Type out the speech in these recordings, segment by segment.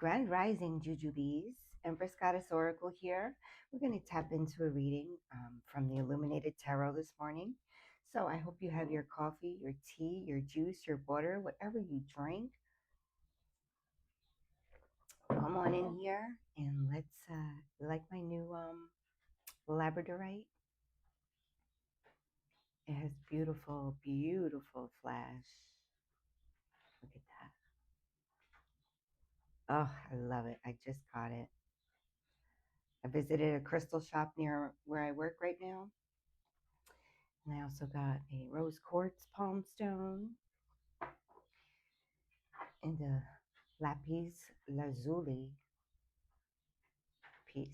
Grand Rising Jujubes, Empress Goddess Oracle here. We're going to tap into a reading from the Illuminated Tarot this morning. So I hope you have your coffee, your tea, your juice, your water, whatever you drink. Come on in here and let's, like my new Labradorite. It has beautiful, beautiful flash. Look at that. Oh, I love it. I just got it. I visited a crystal shop near where I work right now. And I also got a rose quartz palm stone and a lapis lazuli piece.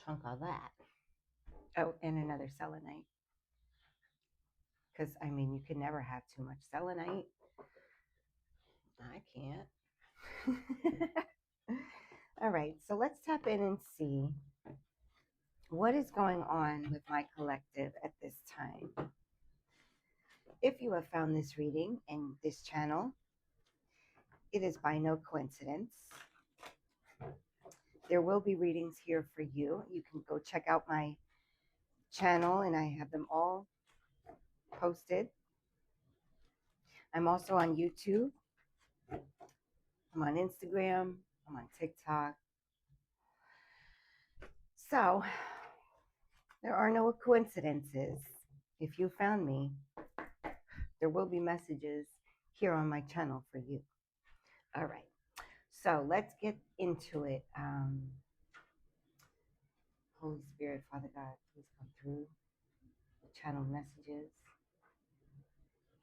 Chunk of that. Oh, and another selenite. Because, I mean, you can never have too much selenite. I can't. All right, so let's tap in and see what is going on with my collective at this time. If you have found this reading and this channel, it is by no coincidence. There will be readings here for you. You can go check out my channel, and I have them all posted. I'm also on YouTube. I'm on Instagram. I'm on TikTok. So there are no coincidences. If you found me, there will be messages here on my channel for you. All right. So let's get into it. Holy Spirit, Father God, please come through. Channel messages.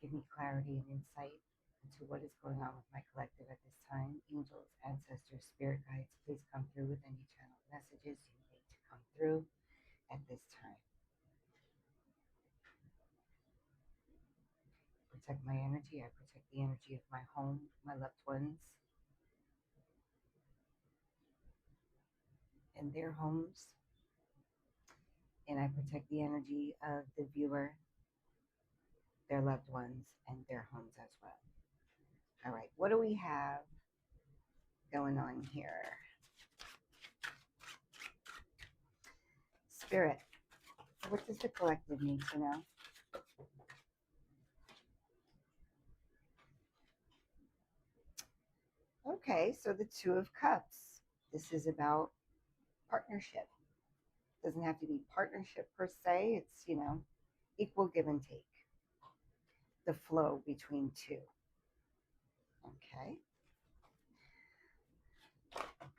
Give me clarity and insight into what is going on with my collective at this time. Angels, ancestors, spirit guides, please come through with any channel messages you need to come through at this time. Protect my energy. I protect the energy of my home, my loved ones, and their homes. And I protect the energy of the viewer, their loved ones, and their homes as well. All right, what do we have going on here? Spirit, what does the collective need to know? Okay, so the Two of Cups. This is about partnership. Doesn't have to be partnership per se. It's, equal give and take. The flow between two. Okay.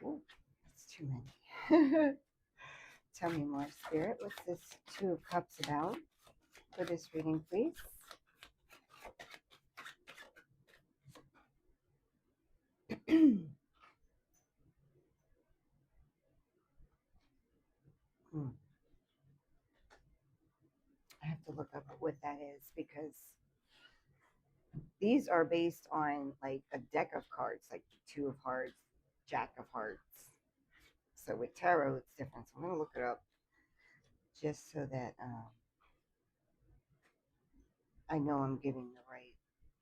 Ooh, that's too many. Tell me more, Spirit. What's this Two of Cups about for this reading, please? I have to look up what that is because these are based on like a deck of cards, like Two of Hearts, Jack of Hearts. So with tarot, it's different. So I'm going to look it up just so that I know I'm giving the right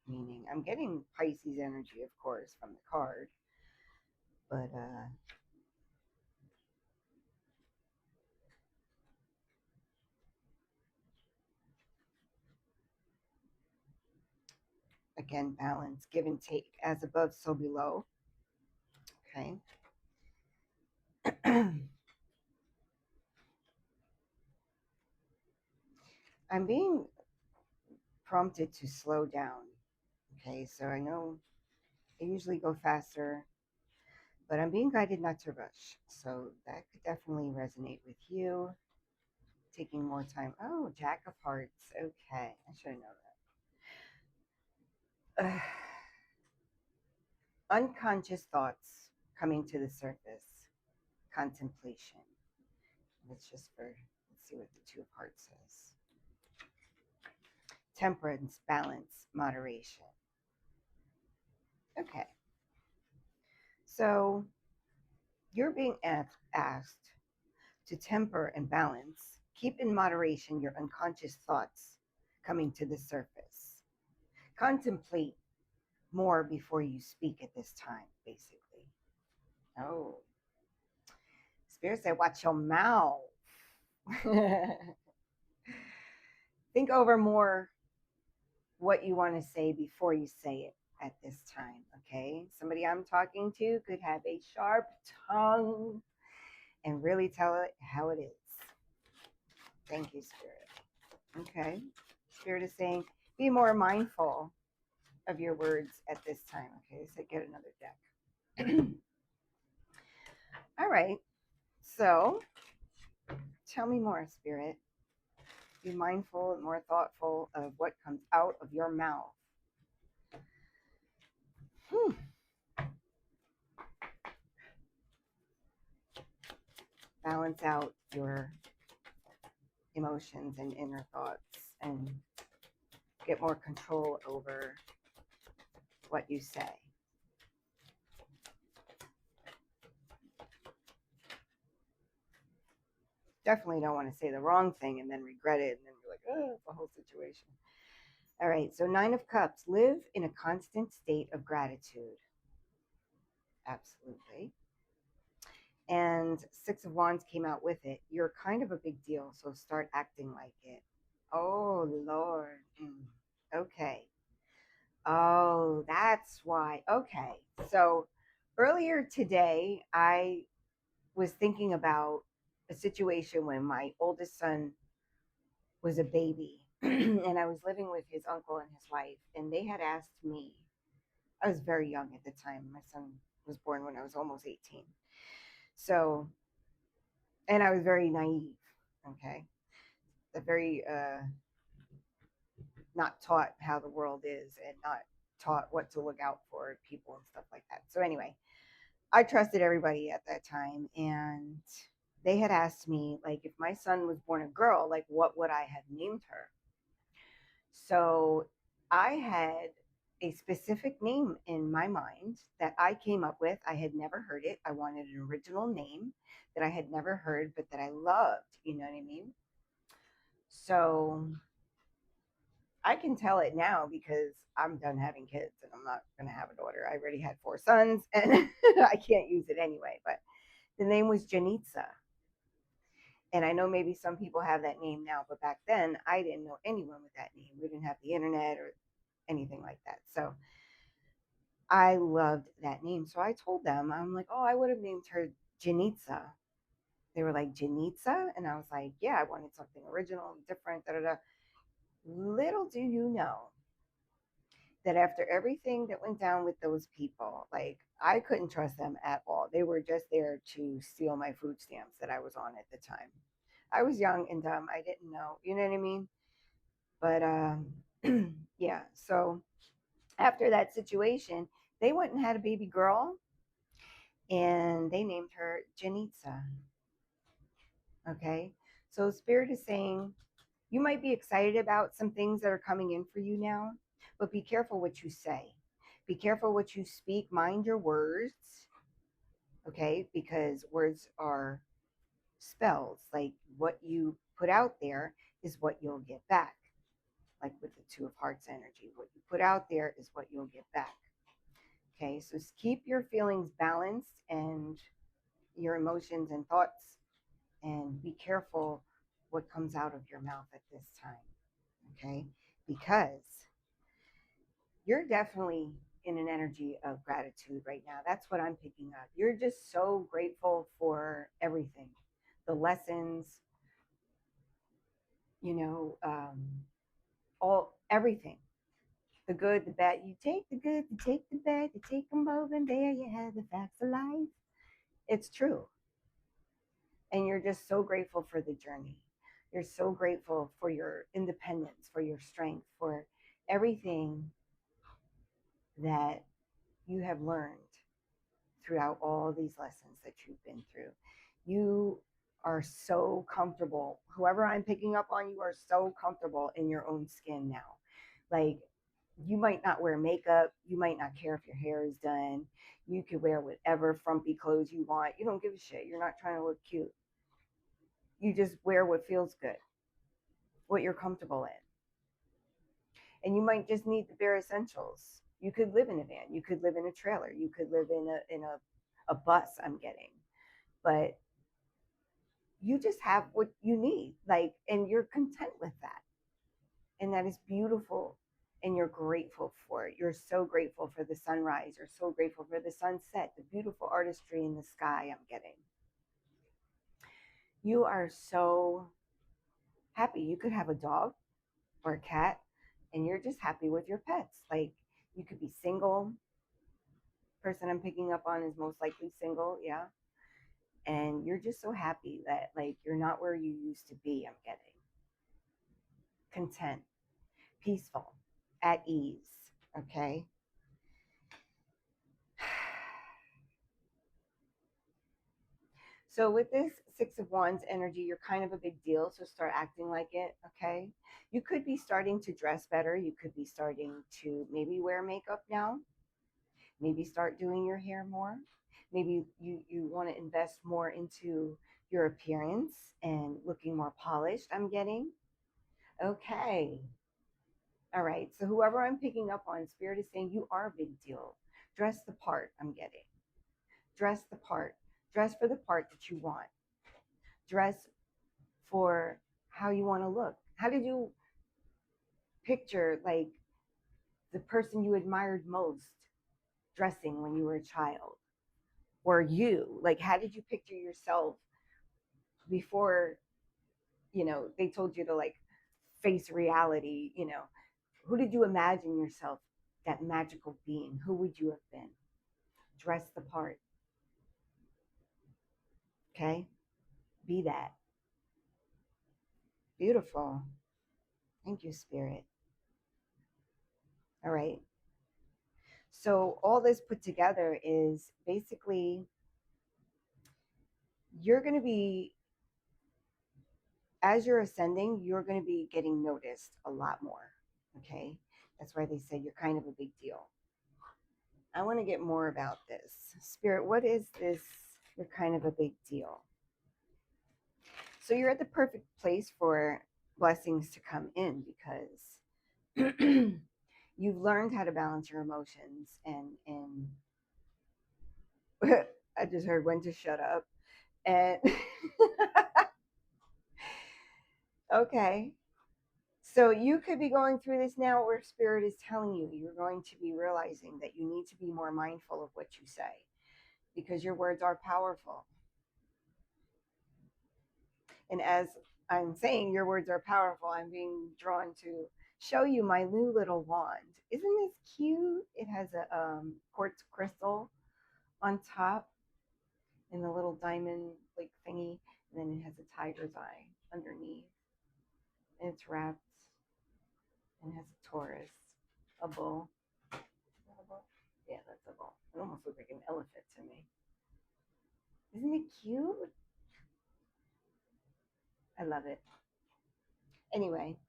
meaning. I'm getting Pisces energy, of course, from the card. But again, balance, give and take, as above, so below. Okay. I'm being prompted to slow down. Okay, so I know I usually go faster, but I'm being guided not to rush. So that could definitely resonate with you. Taking more time. Oh, Jack of Hearts. Okay, I should know that. Unconscious thoughts coming to the surface. Contemplation. Let's see what the Two of Hearts says. Temperance, balance, moderation. Okay. So you're being asked to temper and balance. Keep in moderation your unconscious thoughts coming to the surface. Contemplate more before you speak at this time, basically. Oh, Spirit said, watch your mouth. Think over more what you want to say before you say it at this time, okay? Somebody I'm talking to could have a sharp tongue and really tell it how it is. Thank you, Spirit. Okay. Spirit is saying, be more mindful of your words at this time. Okay, so get another deck. All right. So tell me more, Spirit. Be mindful and more thoughtful of what comes out of your mouth. Balance out your emotions and inner thoughts and get more control over what you say. Definitely don't want to say the wrong thing and then regret it and then be like, oh, it's a whole situation. All right, so 9 of Cups, live in a constant state of gratitude. Absolutely. And 6 of Wands came out with it. You're kind of a big deal, so start acting like it. Oh, Lord. Okay. Oh, that's why. Okay. So earlier today, I was thinking about a situation when my oldest son was a baby and I was living with his uncle and his wife, and they had asked me. I was very young at the time. My son was born when I was almost 18. So, and I was very naive, okay? Very not taught how the world is and not taught what to look out for people and stuff like that. So anyway, I trusted everybody at that time, and they had asked me, like, if my son was born a girl, like, what would I have named her? So I had a specific name in my mind that I came up with. I had never heard it. I wanted an original name that I had never heard, but that I loved. You know what I mean? So I can tell it now because I'm done having kids and I'm not going to have a daughter. I already had 4 sons and I can't use it anyway. But the name was Janitza. And I know maybe some people have that name now, but back then I didn't know anyone with that name. We didn't have the internet or anything like that. So I loved that name. So I told them, I'm like, oh, I would have named her Janitza. They were like, Janitza? And I was like, yeah, I wanted something original, different, da da da. Little do you know that after everything that went down with those people, like, I couldn't trust them at all. They were just there to steal my food stamps that I was on at the time. I was young and dumb. I didn't know, you know what I mean? But yeah, so after that situation, they went and had a baby girl and they named her Janitza. Okay. So Spirit is saying you might be excited about some things that are coming in for you now, but be careful what you say. Be careful what you speak. Mind your words. Okay. Because words are spells. Like, what you put out there is what you'll get back. Like with the 2 of Hearts energy, what you put out there is what you'll get back. Okay. So keep your feelings balanced and your emotions and thoughts, and be careful what comes out of your mouth at this time. Okay. Because you're definitely in an energy of gratitude right now. That's what I'm picking up. You're just so grateful for everything, the lessons, you know, all everything, the good, the bad. You take the good, you take the bad, you take them both, and there you have the facts of life. It's true. And you're just so grateful for the journey. You're so grateful for your independence, for your strength, for everything that you have learned throughout all these lessons that you've been through. You are so comfortable. Whoever I'm picking up on, you are so comfortable in your own skin now. Like, you might not wear makeup. You might not care if your hair is done. You could wear whatever frumpy clothes you want. You don't give a shit. You're not trying to look cute. You just wear what feels good, what you're comfortable in. And you might just need the bare essentials. You could live in a van. You could live in a trailer. You could live in a bus, I'm getting. But you just have what you need, like, and you're content with that. And that is beautiful. And you're grateful for it. You're so grateful for the sunrise. You're so grateful for the sunset, the beautiful artistry in the sky I'm getting. You are so happy. You could have a dog or a cat, and you're just happy with your pets. Like, you could be single. Person I'm picking up on is most likely single, yeah. And you're just so happy that, like, you're not where you used to be, I'm getting. Content, peaceful, at ease, okay? So with this Six of Wands energy, you're kind of a big deal, so start acting like it, okay? You could be starting to dress better. You could be starting to maybe wear makeup now. Maybe start doing your hair more. Maybe you want to invest more into your appearance and looking more polished, I'm getting. Okay. All right. So whoever I'm picking up on, Spirit is saying you are a big deal. Dress the part, I'm getting. Dress the part. Dress for the part that you want. Dress for how you want to look. How did you picture, like, the person you admired most dressing when you were a child? Or you, like, how did you picture yourself before, they told you to, like, face reality? Who did you imagine yourself, that magical being? Who would you have been? Dress the part. Okay, be that. Beautiful. Thank you, Spirit. All right, so all this put together is basically you're going to be, as you're ascending, you're going to be getting noticed a lot more. Okay, that's why they said you're kind of a big deal. I want to get more about this. Spirit, what is this? You're kind of a big deal. So you're at the perfect place for blessings to come in, because you've learned how to balance your emotions, and I just heard when to shut up. And okay. So you could be going through this now where Spirit is telling you you're going to be realizing that you need to be more mindful of what you say, because your words are powerful. And as I'm saying your words are powerful, I'm being drawn to show you my new little wand. Isn't this cute? It has a quartz crystal on top and the little diamond like thingy, and then it has a tiger's eye underneath. And it's wrapped and has a Taurus, a bull. Is that a bull? Yeah, that's a bull. It almost looks like an elephant to me. Isn't it cute? I love it. Anyway,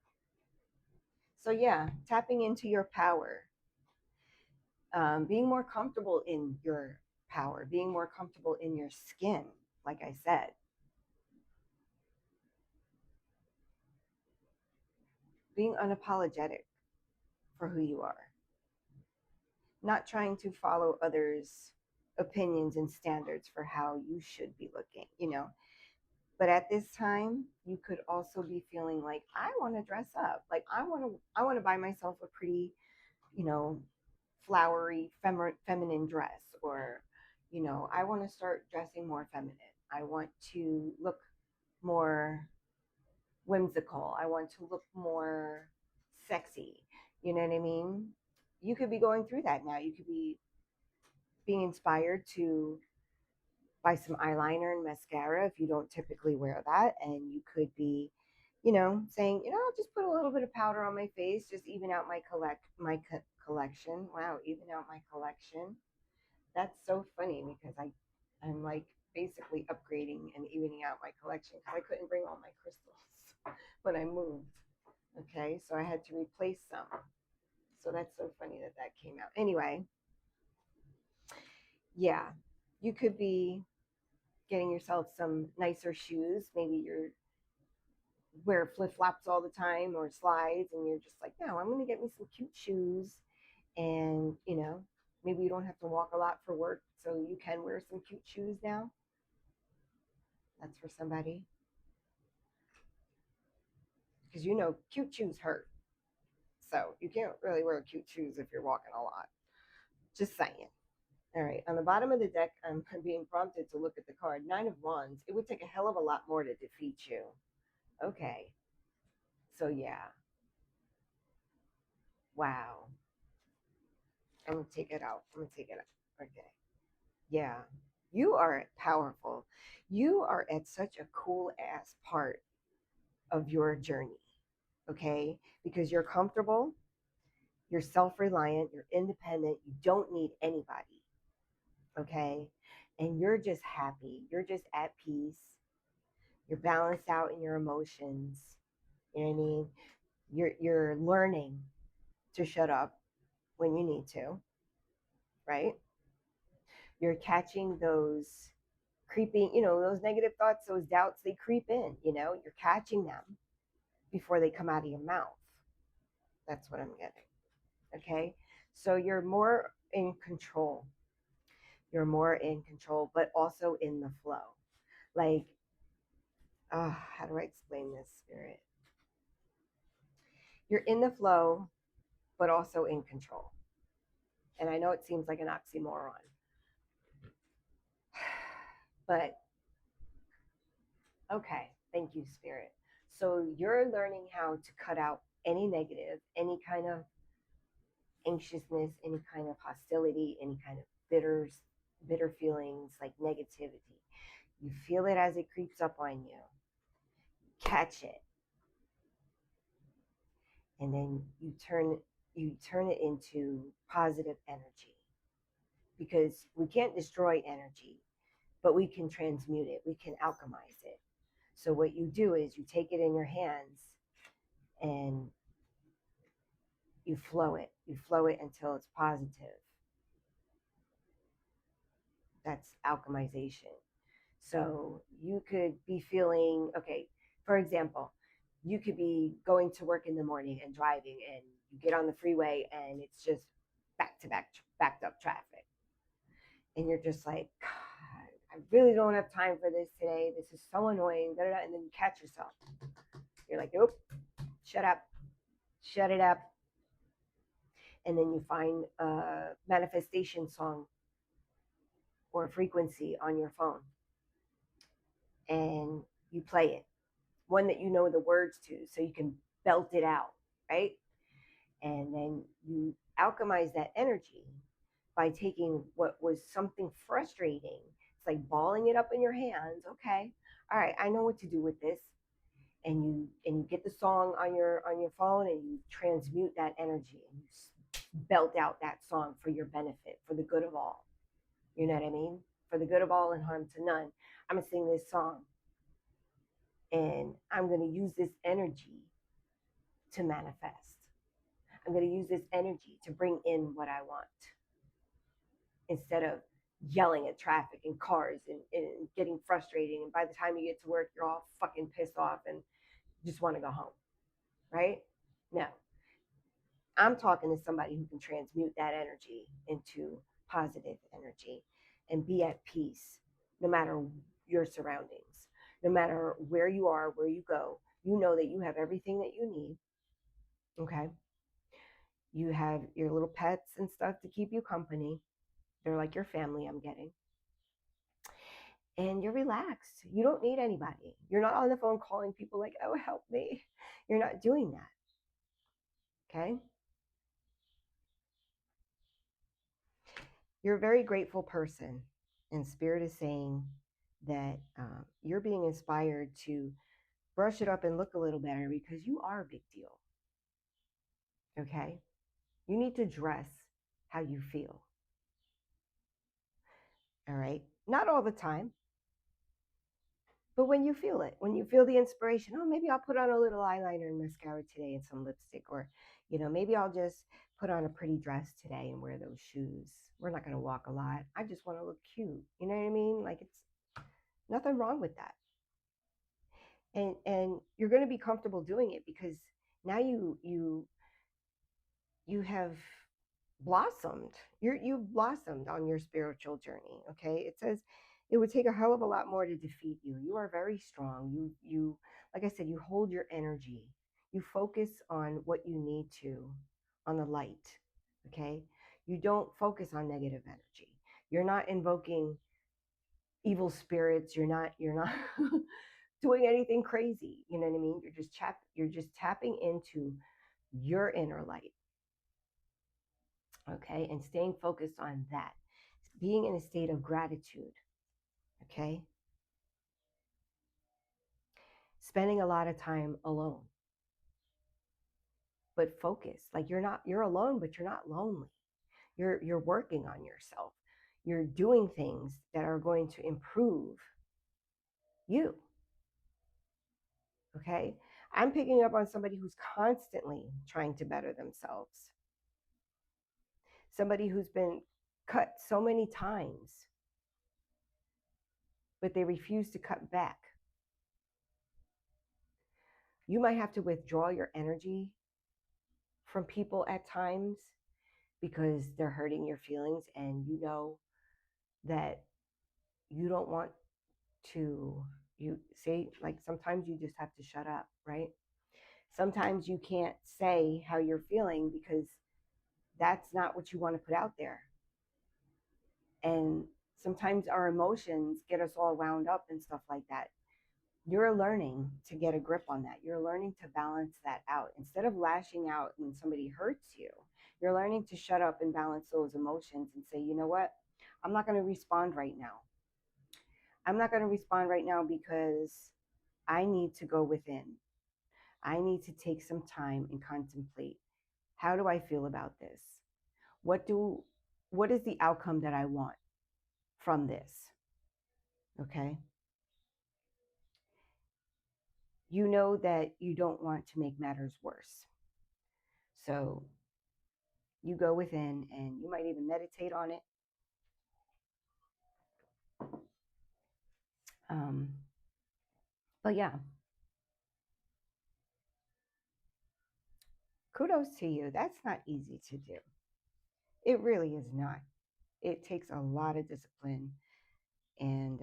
so yeah, tapping into your power, being more comfortable in your power, being more comfortable in your skin, like I said. Being unapologetic for who you are. Not trying to follow others' opinions and standards for how you should be looking. But at this time, you could also be feeling like, I want to dress up. Like, I want to buy myself a pretty, you know, flowery feminine dress, or I want to start dressing more feminine. I want to look more whimsical. I want to look more sexy. You know what I mean? You could be going through that now. You could be being inspired to buy some eyeliner and mascara if you don't typically wear that. And you could be, saying, I'll just put a little bit of powder on my face, just even out my collection. Wow, even out my collection. That's so funny, because I'm like basically upgrading and evening out my collection, because I couldn't bring all my crystals when I moved. Okay, so I had to replace some. So that's so funny that that came out. Anyway, yeah, you could be getting yourself some nicer shoes. Maybe you're wear flip flops all the time or slides, and you're just like, no, I'm going to get me some cute shoes, And, maybe you don't have to walk a lot for work, so you can wear some cute shoes now. That's for somebody. Because, cute shoes hurt. So you can't really wear cute shoes if you're walking a lot. Just saying. All right. On the bottom of the deck, I'm being prompted to look at the card. Nine of Wands. It would take a hell of a lot more to defeat you. Okay. So, yeah. Wow. I'm going to take it out. I'm going to take it out. Okay. Yeah. You are powerful. You are at such a cool ass part of your journey. Okay. Because you're comfortable, you're self reliant, you're independent, you don't need anybody. Okay. And you're just happy. You're just at peace. You're balanced out in your emotions. You know what I mean? You're learning to shut up when you need to, right? You're catching those creeping, those negative thoughts, those doubts, they creep in, you're catching them before they come out of your mouth. That's what I'm getting. Okay. So you're more in control. You're more in control, but also in the flow. Like, how do I explain this, Spirit? You're in the flow, but also in control. And I know it seems like an oxymoron, but okay. Thank you, Spirit. So you're learning how to cut out any negative, any kind of anxiousness, any kind of hostility, any kind of bitter feelings, like negativity. You feel it as it creeps up on you. Catch it. And then you turn it into positive energy. Because we can't destroy energy, but we can transmute it. We can alchemize it. So what you do is you take it in your hands and you flow it. You flow it until it's positive. That's alchemization. So you could be feeling, okay, for example, you could be going to work in the morning and driving, and you get on the freeway and it's just back to back, backed up traffic. And you're just like, God, I really don't have time for this today. This is so annoying. Da, da, da. And then you catch yourself. You're like, nope, shut up, shut it up. And then you find a manifestation song or frequency on your phone and you play it, one that you know the words to, so you can belt it out, right? And then you alchemize that energy by taking what was something frustrating. It's like balling it up in your hands. Okay, all right, I know what to do with this. And you get the song on your phone and you transmute that energy and you belt out that song for your benefit, for the good of all. You know what I mean? For the good of all and harm to none. I'm gonna sing this song and I'm going to use this energy to manifest. I'm going to use this energy to bring in what I want instead of yelling at traffic and cars and getting frustrating. And by the time you get to work, you're all fucking pissed off and just want to go home, right? No, I'm talking to somebody who can transmute that energy into positive energy and be at peace no matter your surroundings, no matter where you are, where you go. You know that you have everything that you need. Okay. You have your little pets and stuff to keep you company. They're like your family, I'm getting. And you're relaxed. You don't need anybody. You're not on the phone calling people like, oh, help me. You're not doing that. Okay. You're a very grateful person. And Spirit is saying that you're being inspired to brush it up and look a little better because you are a big deal. Okay. You need to dress how you feel. All right. Not all the time, but when you feel it, when you feel the inspiration, oh, maybe I'll put on a little eyeliner and mascara today and some lipstick, or, maybe I'll just put on a pretty dress today and wear those shoes. We're not going to walk a lot. I just want to look cute. You know what I mean? Like, it's nothing wrong with that. And you're going to be comfortable doing it because now you have blossomed. You've blossomed on your spiritual journey. Okay. It says it would take a hell of a lot more to defeat you. You are very strong. You like I said, you hold your energy. You focus on what you need to, on the light. Okay. You don't focus on negative energy. You're not invoking evil spirits. You're not doing anything crazy. You know what I mean? You're just tapping into your inner light. Okay, and staying focused on that, being in a state of gratitude. Okay, spending a lot of time alone, but focus. Like you're alone, but you're not lonely. You're working on yourself. You're doing things that are going to improve you. Okay, I'm picking up on somebody who's constantly trying to better themselves, somebody who's been cut so many times, but they refuse to cut back. You might have to withdraw your energy from people at times because they're hurting your feelings, and you know that you don't want to, you say, like, sometimes you just have to shut up, right? Sometimes you can't say how you're feeling because that's not what you want to put out there. And sometimes our emotions get us all wound up and stuff like that. You're learning to get a grip on that. You're learning to balance that out. Instead of lashing out when somebody hurts you, you're learning to shut up and balance those emotions and say, you know what? I'm not going to respond right now. I'm not going to respond right now because I need to go within. I need to take some time and contemplate. How do I feel about this? What do what is the outcome that I want from this? Okay? You know that you don't want to make matters worse. So you go within and you might even meditate on it. Um, but yeah, kudos to you. That's not easy to do. It really is not. It takes a lot of discipline and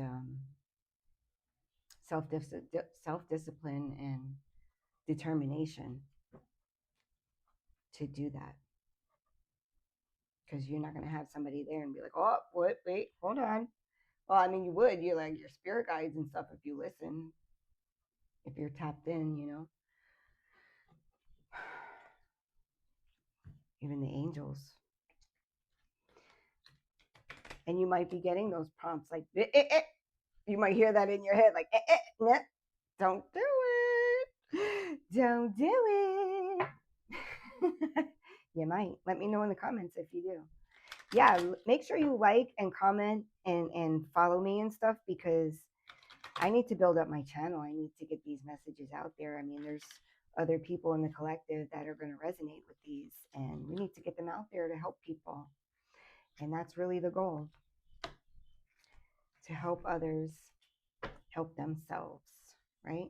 self discipline and determination to do that. Because you're not going to have somebody there and be like, oh, what? Wait, hold on. Well, I mean, you would. You're like your spirit guides and stuff if you listen, if you're tapped in, you know, even the angels. And you might be getting those prompts like, you might hear that in your head, like, nah, don't do it. Don't do it. You might. Let me know in the comments if you do. Yeah, make sure you like and comment and follow me and stuff because I need to build up my channel. I need to get these messages out there. I mean, there's other people in the collective that are going to resonate with these, and we need to get them out there to help people. And that's really the goal, to help others help themselves, right?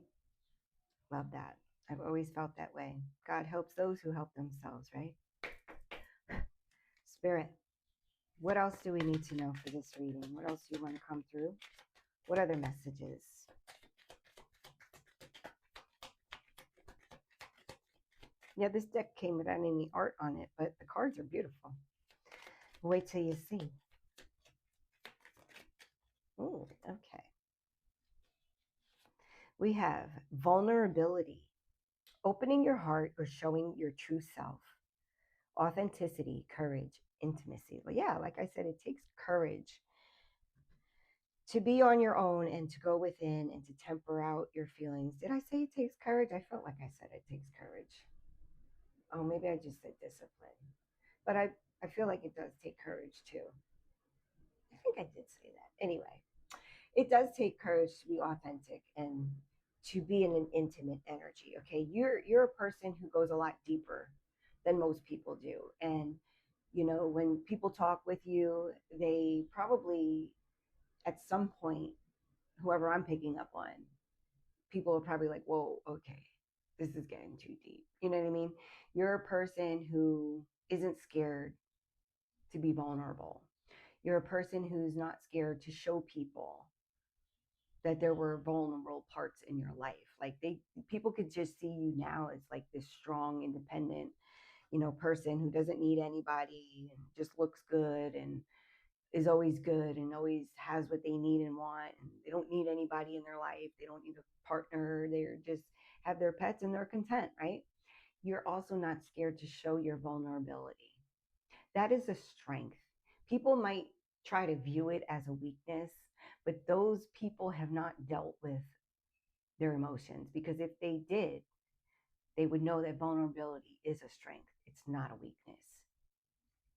Love that. I've always felt that way. God helps those who help themselves, right? Spirit, what else do we need to know for this reading? What else do you want to come through? What other messages? Yeah, this deck came without any art on it, but the cards are beautiful. Wait till you see. Ooh, okay. We have vulnerability, opening your heart or showing your true self, authenticity, courage, intimacy. Well, yeah, like I said, it takes courage to be on your own and to go within and to temper out your feelings. Did I say it takes courage? I felt like I said it takes courage. Oh, maybe I just said discipline. But I feel like it does take courage too. I think I did say that. Anyway, it does take courage to be authentic and to be in an intimate energy. Okay. You're a person who goes a lot deeper than most people do. And you know, when people talk with you, they probably at some point, whoever I'm picking up on, people are probably like, whoa, okay, this is getting too deep. You know what I mean? You're a person who isn't scared to be vulnerable. You're a person who's not scared to show people that there were vulnerable parts in your life. Like people could just see you now as like this strong, independent, person who doesn't need anybody and just looks good and is always good and always has what they need and want. And they don't need anybody in their life. They don't need a partner. They're just have their pets and they're content, right? You're also not scared to show your vulnerability. That is a strength. People might try to view it as a weakness, but those people have not dealt with their emotions, because if they did, they would know that vulnerability is a strength. It's not a weakness.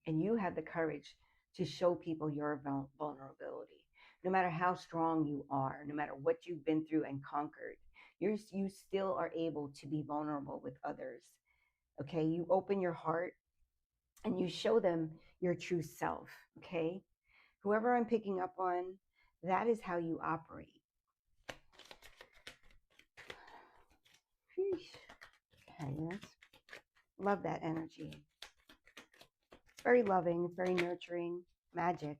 And you have the courage to show people your vulnerability. No matter how strong you are, no matter what you've been through and conquered, you still are able to be vulnerable with others. Okay, you open your heart and you show them your true self. Okay, whoever I'm picking up on, that is how you operate. Okay, yes. Love that energy. It's very loving, it's very nurturing, magic.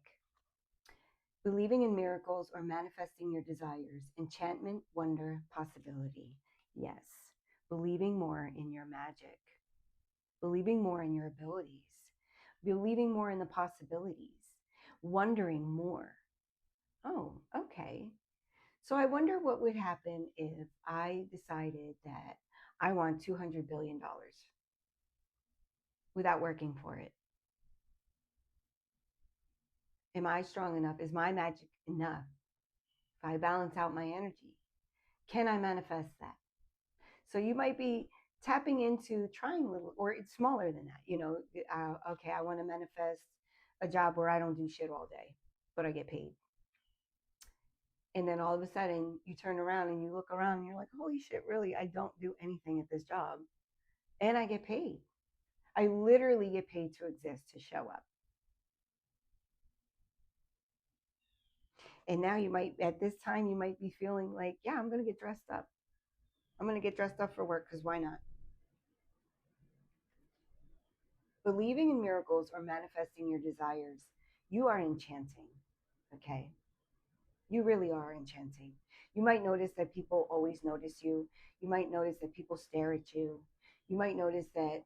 Believing in miracles or manifesting your desires, enchantment, wonder, possibility. Yes. Believing more in your magic, believing more in your abilities, believing more in the possibilities, wondering more. Oh, okay. So I wonder what would happen if I decided that I want $200 billion without working for it. Am I strong enough? Is my magic enough? If I balance out my energy, can I manifest that? So you might be tapping into trying a little, or it's smaller than that. Okay, I want to manifest a job where I don't do shit all day, but I get paid. And then all of a sudden you turn around and you look around and you're like, holy shit, really? I don't do anything at this job and I get paid. I literally get paid to exist, to show up. And now at this time, you might be feeling like, yeah, I'm going to get dressed up. I'm going to get dressed up for work because why not? Believing in miracles or manifesting your desires, you are enchanting. Okay. You really are enchanting. You might notice that people always notice you. You might notice that people stare at you. You might notice that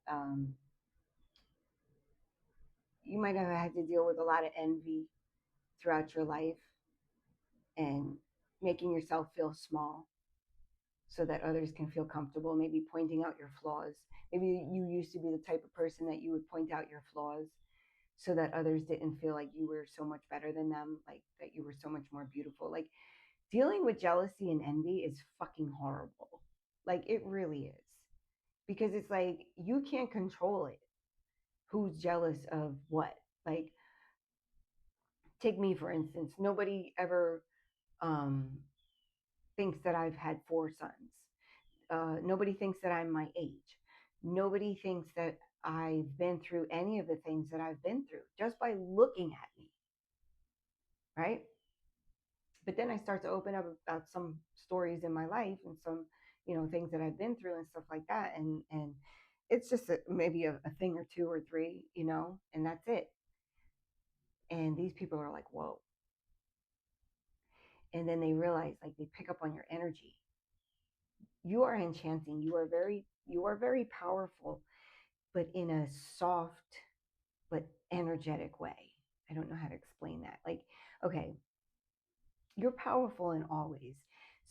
you might have had to deal with a lot of envy throughout your life and making yourself feel small so that others can feel comfortable, maybe pointing out your flaws. Maybe you used to be the type of person that you would point out your flaws so that others didn't feel like you were so much better than them, like that you were so much more beautiful. Like dealing with jealousy and envy is fucking horrible. Like it really is. Because it's like you can't control it. Who's jealous of what? Like take me for instance. Nobody ever um thinks that I've had 4 sons. Nobody thinks that I'm my age. Nobody thinks that I've been through any of the things that I've been through just by looking at me, right? But then I start to open up about some stories in my life and some, things that I've been through and stuff like that. And it's just maybe a thing or two or three, and that's it. And these people are like, whoa. And then they realize, like, they pick up on your energy. You are enchanting. You are very powerful, but in a soft but energetic way. I don't know how to explain that. Like, okay, you're powerful in all ways.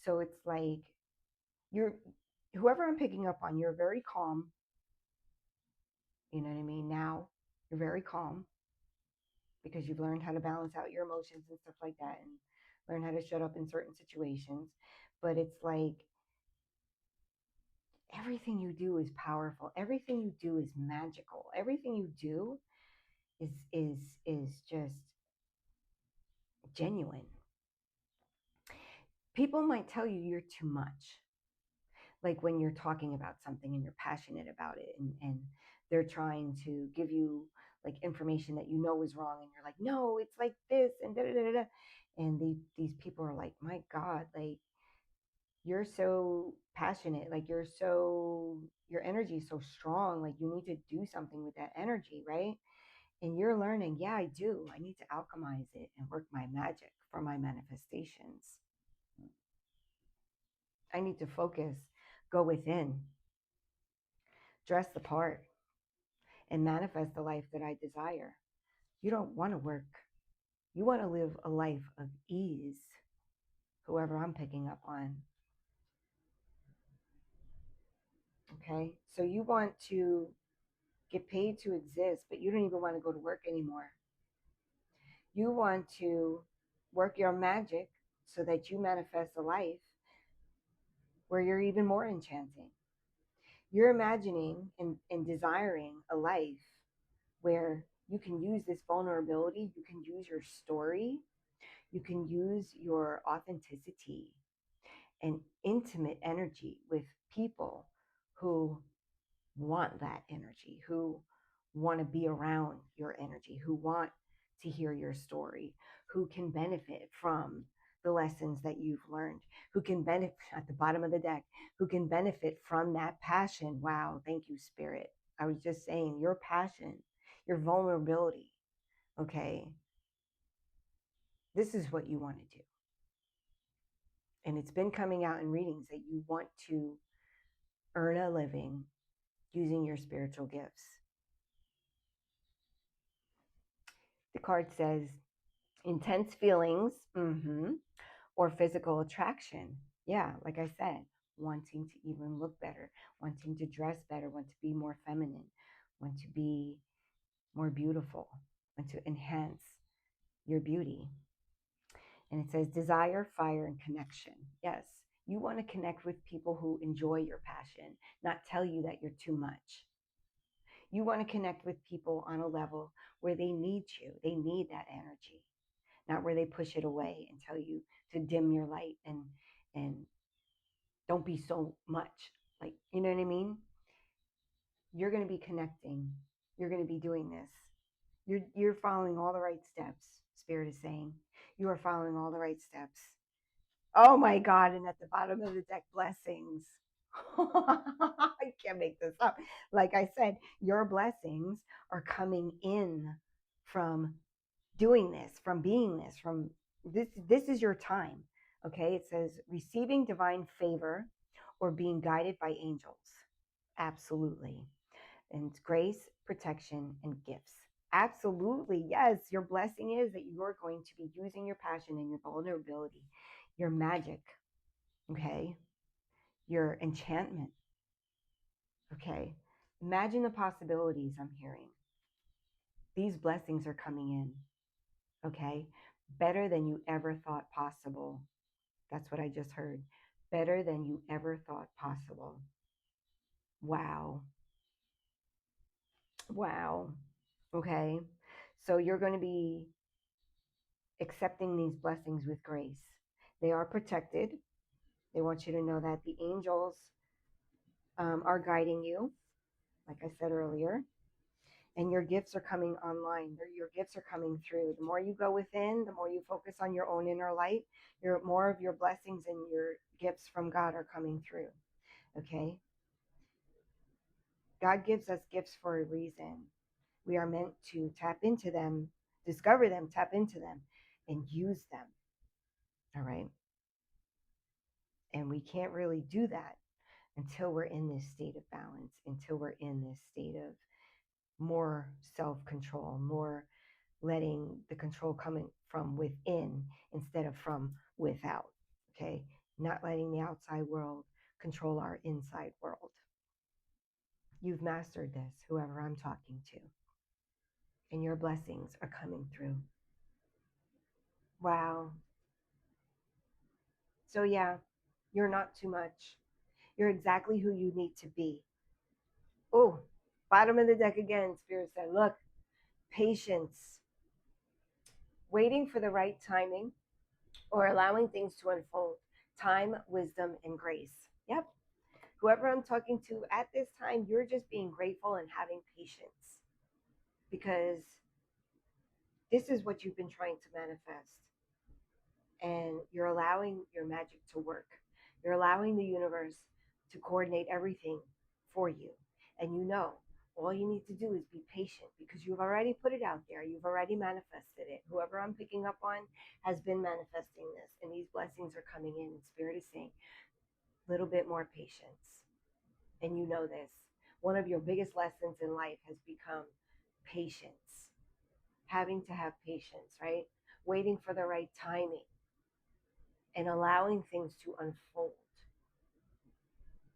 So it's like you're whoever I'm picking up on, you're very calm. You know what I mean? Now you're very calm because you've learned how to balance out your emotions and stuff like that and learn how to shut up in certain situations. But it's like everything you do is powerful. Everything you do is magical. Everything you do is just genuine. People might tell you you're too much. Like when you're talking about something and you're passionate about it and they're trying to give you like information that you know is wrong and you're like, no, it's like this and da da da da. And these people are like, my God, like you're so passionate, like your energy is so strong, like you need to do something with that energy, right? And you're learning, yeah, I do. I need to alchemize it and work my magic for my manifestations. I need to focus, go within, dress the part, and manifest the life that I desire. You don't want to work. You want to live a life of ease, whoever I'm picking up on. Okay. So you want to get paid to exist, but you don't even want to go to work anymore. You want to work your magic so that you manifest a life where you're even more enchanting. You're imagining and desiring a life where you can use this vulnerability, you can use your story, you can use your authenticity and intimate energy with people who want that energy, who want to be around your energy, who want to hear your story, who can benefit from the lessons that you've learned, who can benefit at the bottom of the deck, who can benefit from that passion. Wow, thank you, Spirit. I was just saying, your passion, your vulnerability, okay? This is what you want to do. And it's been coming out in readings that you want to earn a living using your spiritual gifts. The card says intense feelings, or physical attraction. Yeah, like I said, wanting to even look better, wanting to dress better, want to be more feminine, want to be more beautiful, want to enhance your beauty. And it says desire, fire, and connection. Yes, you want to connect with people who enjoy your passion, not tell you that you're too much. You want to connect with people on a level where they need you, they need that energy, not where they push it away and tell you to dim your light and don't be so much. Like, you know what I mean? You're going to be connecting. You're going to be doing this. You're following all the right steps. Spirit is saying you are following all the right steps. Oh my God! And at the bottom of the deck, blessings. I can't make this up. Like I said, your blessings are coming in from doing this, from being this, from this. This is your time. Okay. It says receiving divine favor or being guided by angels. Absolutely. And grace, protection, and gifts. Absolutely. Yes. Your blessing is that you're going to be using your passion and your vulnerability, your magic. Okay. Your enchantment. Okay. Imagine the possibilities I'm hearing. These blessings are coming in. Okay. Better than you ever thought possible. That's what I just heard. Better than you ever thought possible. Wow. Wow. Okay. So you're going to be accepting these blessings with grace. They are protected. They want you to know that the angels are guiding you, like I said earlier, and your gifts are coming online. Your gifts are coming through. The more you go within, the more you focus on your own inner light, more of your blessings and your gifts from God are coming through. Okay. God gives us gifts for a reason. We are meant to tap into them, discover them, tap into them, and use them. All right. And we can't really do that until we're in this state of balance, until we're in this state of more self control, more letting the control come from within instead of from without. Okay. Not letting the outside world control our inside world. You've mastered this, whoever I'm talking to, and your blessings are coming through. Wow. So, yeah, you're not too much. You're exactly who you need to be. Oh, bottom of the deck again, Spirit said, look, patience, waiting for the right timing or allowing things to unfold. Time, wisdom, and grace. Yep. Whoever I'm talking to at this time, you're just being grateful and having patience because this is what you've been trying to manifest. And you're allowing your magic to work. You're allowing the universe to coordinate everything for you. And you know All you need to do is be patient because you've already put it out there. You've already manifested it. Whoever I'm picking up on has been manifesting this, and these blessings are coming in. And Spirit is saying, a little bit more patience. And you know this. One of your biggest lessons in life has become patience, having to have patience, right? Waiting for the right timing and allowing things to unfold.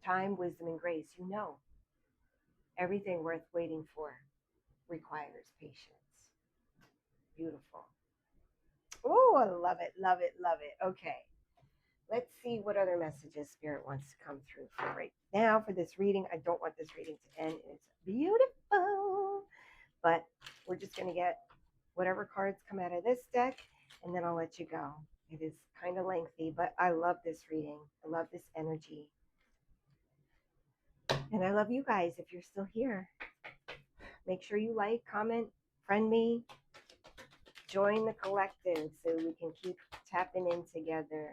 Time, wisdom, and grace, you know, everything worth waiting for requires patience. Beautiful. Oh, I love it, love it, love it. Okay. Let's see what other messages Spirit wants to come through for right now for this reading. I don't want this reading to end. It's beautiful. But we're just going to get whatever cards come out of this deck, and then I'll let you go. It is kind of lengthy, but I love this reading. I love this energy. And I love you guys if you're still here. Make sure you like, comment, friend me, join the collective so we can keep tapping in together,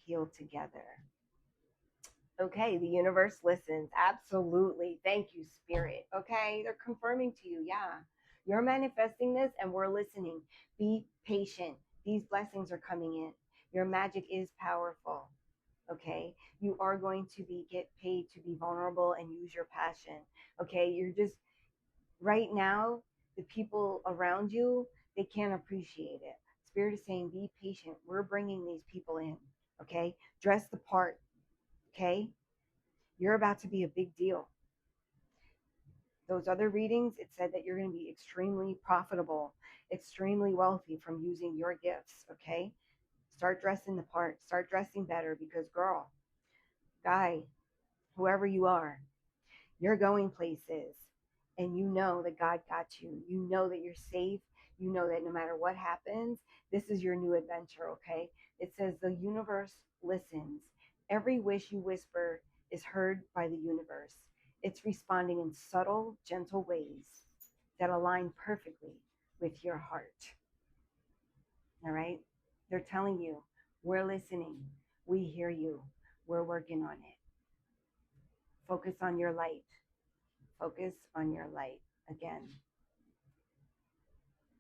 heal together. Okay, the universe listens. Absolutely. Thank you, Spirit. Okay, they're confirming to you. Yeah, you're manifesting this and we're listening. Be patient. These blessings are coming in. Your magic is powerful. Okay, you are going to get paid to be vulnerable and use your passion. Okay, you're just right now, the people around you, they can't appreciate it. Spirit is saying, be patient. We're bringing these people in. Okay, dress the part. Okay, you're about to be a big deal. Those other readings, it said that you're going to be extremely profitable, extremely wealthy from using your gifts. Okay, start dressing the part, start dressing better because, girl, guy, whoever you are, you're going places and you know that God got you. You know that you're safe. You know that no matter what happens, this is your new adventure. Okay, it says the universe listens. Every wish you whisper is heard by the universe. It's responding in subtle, gentle ways that align perfectly with your heart. All right? They're telling you, we're listening. We hear you. We're working on it. Focus on your light. Focus on your light again.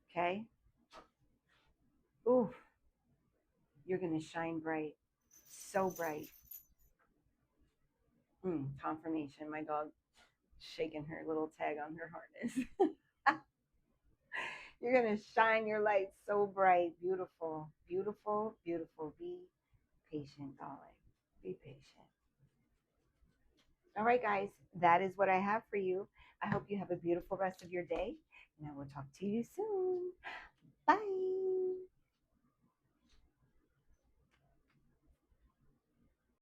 Okay? Ooh, you're going to shine bright. So bright. Confirmation. My dog shaking her little tag on her harness. You're going to shine your light so bright. Beautiful, beautiful, beautiful. Be patient, darling. Be patient. All right, guys, that is what I have for you. I hope you have a beautiful rest of your day, and I will talk to you soon. Bye.